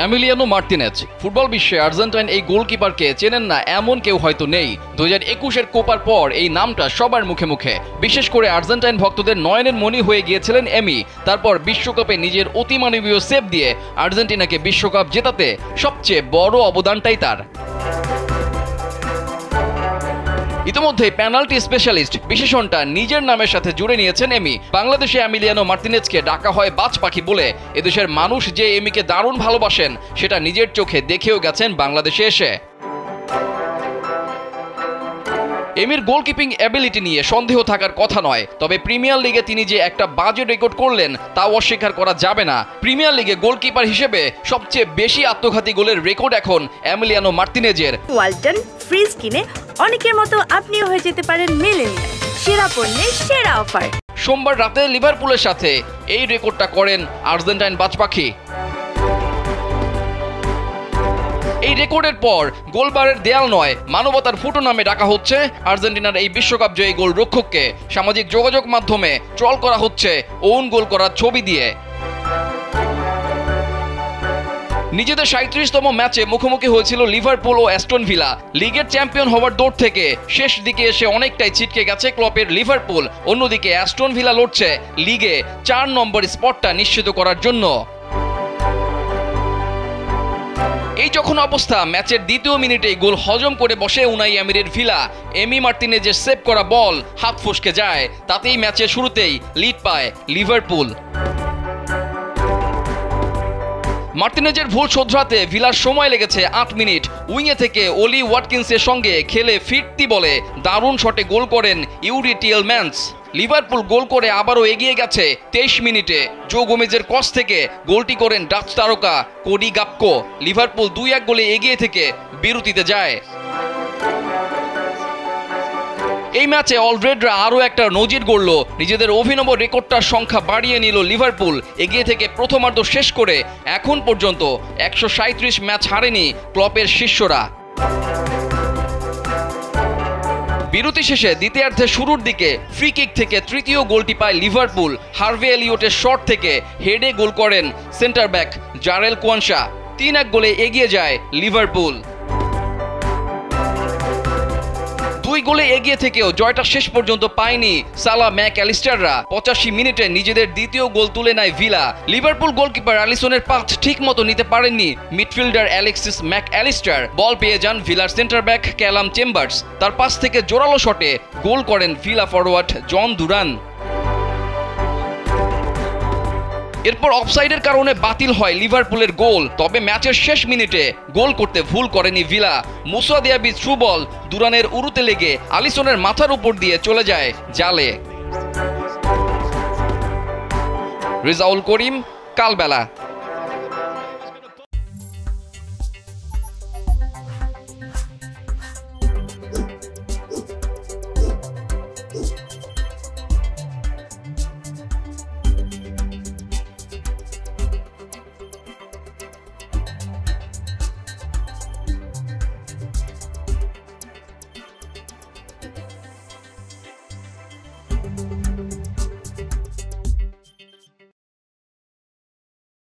Emiliano Martinez. Football বিশ্বে Argentine এই গোলকিপারকে চেনেন না এমন কেউ হয়তো নেই। 2021-এর কোপার পর এই নামটা সবার মুখে মুখে, বিশেষ করে আর্জেন্টাইন ভক্তদের নয়নের মণি হয়ে গিয়েছিলেন এমি। তারপর বিশ্বকাপে নিজের অতিমানবীয় সেভ দিয়ে আর্জেন্টিনাকে বিশ্বকাপ জেতাতে সবচেয়ে বড় অবদানটাই তার। ইতিমধ্যে পেনাল্টি স্পেশালিস্ট বিশেষণটা নিজের নামের সাথে জুড়ে নিয়েছেন এমি। বাংলাদেশে এমিলিয়ানো মার্তিনেজকে ডাকা হয় বাজ পাখি বলে। এদেশের মানুষ যে এমিকে দারুণ ভালোবাসেন সেটা নিজের চোখে দেখেও গেছেন বাংলাদেশে এসে। এমির গোলকিপিং অ্যাবিলিটি নিয়ে সন্দেহ থাকার কথা নয়, তবে প্রিমিয়ার লিগে তিনি যে একটা বাজে রেকর্ড করলেন তাও অস্বীকার করা যাবে না। প্রিমিয়ার লিগে গোলকিপার হিসেবে সবচেয়ে বেশি আত্মঘাতী গোলের রেকর্ড এখন এমিলিয়ানো মার্তিনেজের। ওয়ালটন ফ্রিজ কিনে অনেকের মতো আপনিও হয়ে যেতে পারেন মিলেনিয়াল। সেরা পণ্যের সেরা অফার। সোমবার রাতে লিভারপুলের সাথে এই রেকর্ডটা করেন আর্জেন্টাইন বাজ পাখি। এই রেকর্ডের পর গোলবারের দেয়াল নয়, মানবতার ফুটো নামে ডাকা হচ্ছে আর্জেন্টিনার এই বিশ্বকাপ জয়ী গোলরক্ষককে। সামাজিক যোগাযোগ মাধ্যমে ট্রল করা হচ্ছে ওন গোল করার ছবি দিয়ে। নিজেদের 37তম ম্যাচে মুখোমুখি হয়েছিল লিভারপুল ও অ্যাস্টন ভিলা। লিগের চ্যাম্পিয়ন হওয়ার দৌড় থেকে শেষ দিকে এসে অনেকটাই ছিটকে গেছে ক্লপের লিভারপুল। অন্যদিকে অ্যাস্টন ভিলা লড়ছে লিগে 4 নম্বর স্পটটা নিশ্চিত করার জন্য। এই যখন অবস্থা, ম্যাচের দ্বিতীয় মিনিটেই গোল হজম করে বসে উনাই এমিরের ভিলা। এমি মার্তিনেজের সেভ করা বল হাত ফসকে যায়, তাতেই ম্যাচের শুরুতেই লিড পায় লিভারপুল। মার্তিনেজের ভুল শোধরাতে ভিলার সময় লেগেছে 8 মিনিট। উইংয়ে থেকে ওলি ওয়াটকিন্সের সঙ্গে খেলে ফিরতি বলে দারুণ শটে গোল করেন ইউরি টিয়েলম্যান্স। লিভারপুল গোল করে আবারও এগিয়ে গেছে 23 মিনিটে। জো গোমেজের ক্রস থেকে গোলটি করেন ডাচ তারকা কোডি গাপকো। লিভারপুল 2-1 গোলে এগিয়ে থেকে বিরতিতে যায়। এই ম্যাচে অলরেডরা আরও একটা নজির গড়ল। নিজেদের অভিনব রেকর্ডটার সংখ্যা বাড়িয়ে নিল লিভারপুল। এগিয়ে থেকে প্রথমার্ধ শেষ করে এখন পর্যন্ত 137 ম্যাচ হারেনি ক্লপের শিষ্যরা। বিরতি শেষে দ্বিতীয়ার্ধের শুরুর দিকে ফ্রি কিক থেকে তৃতীয় গোলটি পায় লিভারপুল। হার্ভে এলিয়টের শট থেকে হেডে গোল করেন সেন্টার ব্যাক জারেল কোয়ানশা। 3-1 গোলে এগিয়ে যায় লিভারপুল। 2 গোলে এগিয়ে থেকেও জয়টা শেষ পর্যন্ত পায়নি সালা ম্যাক অ্যালিস্টাররা। 85 মিনিটে নিজেদের দ্বিতীয় গোল তুলে নেয় ভিলা। লিভারপুল গোলকিপার অ্যালিসনের পাস ঠিক মতো নিতে পারেননি মিডফিল্ডার অ্যালেক্সিস ম্যাক অ্যালিস্টার। বল পেয়ে যান ভিলার সেন্টার ব্যাক ক্যালাম চেম্বার্স। তার পাস থেকে জোরালো শটে গোল করেন ভিলা ফরওয়ার্ড জন দুরান। এরপর অফসাইডের কারণে বাতিল হয় লিভারপুলের গোল। তবে ম্যাচের শেষ মিনিটে গোল করতে ভুল করেনি ভিলা। মুসা দিয়াবির থ্রু বল দুরানের উরুতে লেগে আলিসনের মাথার উপর দিয়ে চলে যায় জালে। রেজাউল করিম, কালবেলা।